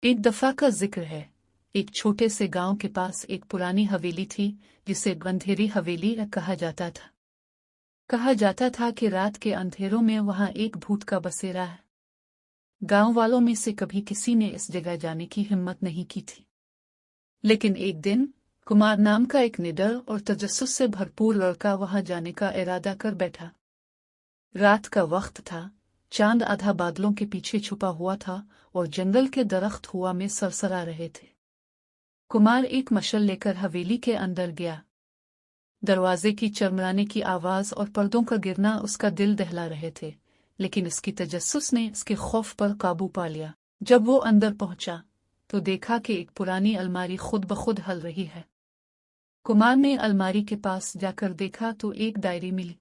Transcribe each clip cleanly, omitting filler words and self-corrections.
एक दफा का जिक्र है। एक छोटे से गांव के पास एक पुरानी हवेली थी जिसे अंधेरी हवेली कहा जाता था। कहा जाता था कि रात के अंधेरों में वहां एक भूत का बसेरा है। गांव वालों में से कभी किसी ने इस जगह जाने की हिम्मत नहीं की थी। लेकिन एक दिन कुमार नाम का एक निडर और तजस्सुस से भरपूर लड़का वहां जाने का इरादा कर बैठा। रात का वक्त था, चांद आधा बादलों के पीछे छुपा हुआ था और जंगल के दरख्त हवा में सरसरा रहे थे। कुमार एक मशल लेकर हवेली के अंदर गया। दरवाजे की चरमराने की आवाज और पर्दों का गिरना उसका दिल दहला रहे थे, लेकिन इसकी तजस्सुस ने इसके खौफ पर काबू पा लिया। जब वो अंदर पहुंचा तो देखा कि एक पुरानी अलमारी खुद ब खुद हल रही है। कुमार ने अलमारी के पास जाकर देखा तो एक डायरी मिली।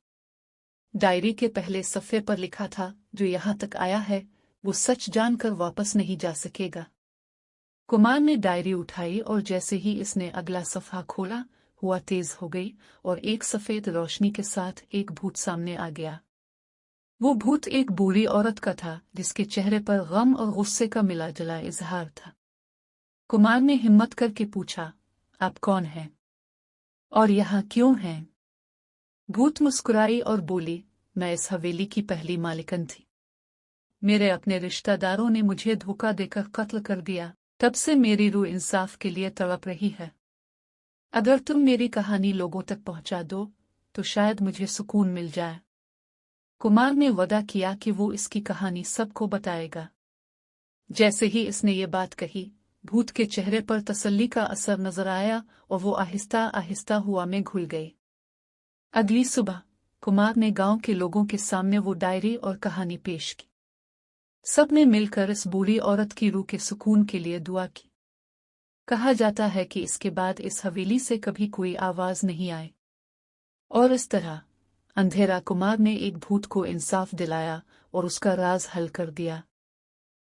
डायरी के पहले सफ़े पर लिखा था, जो यहाँ तक आया है वो सच जानकर वापस नहीं जा सकेगा। कुमार ने डायरी उठाई और जैसे ही इसने अगला सफ़ा खोला, हुआ तेज हो गई और एक सफ़ेद रोशनी के साथ एक भूत सामने आ गया। वो भूत एक बूढ़ी औरत का था जिसके चेहरे पर गम और गुस्से का मिला जुला इजहार था। कुमार ने हिम्मत करके पूछा, आप कौन हैं और यहाँ क्यों हैं? भूत मुस्कुराई और बोली, मैं इस हवेली की पहली मालिकन थी। मेरे अपने रिश्तेदारों ने मुझे धोखा देकर कत्ल कर दिया, तब से मेरी रूह इंसाफ के लिए तड़प रही है। अगर तुम मेरी कहानी लोगों तक पहुंचा दो तो शायद मुझे सुकून मिल जाए। कुमार ने वादा किया कि वो इसकी कहानी सबको बताएगा। जैसे ही इसने ये बात कही, भूत के चेहरे पर तसल्ली का असर नजर आया और वो आहिस्ता आहिस्ता हुआ में घुल गई। अगली सुबह कुमार ने गांव के लोगों के सामने वो डायरी और कहानी पेश की। सब ने मिलकर इस बूढ़ी औरत की रूह के सुकून के लिए दुआ की। कहा जाता है कि इसके बाद इस हवेली से कभी कोई आवाज नहीं आई। और इस तरह अंधेरा कुमार ने एक भूत को इंसाफ दिलाया और उसका राज हल कर दिया।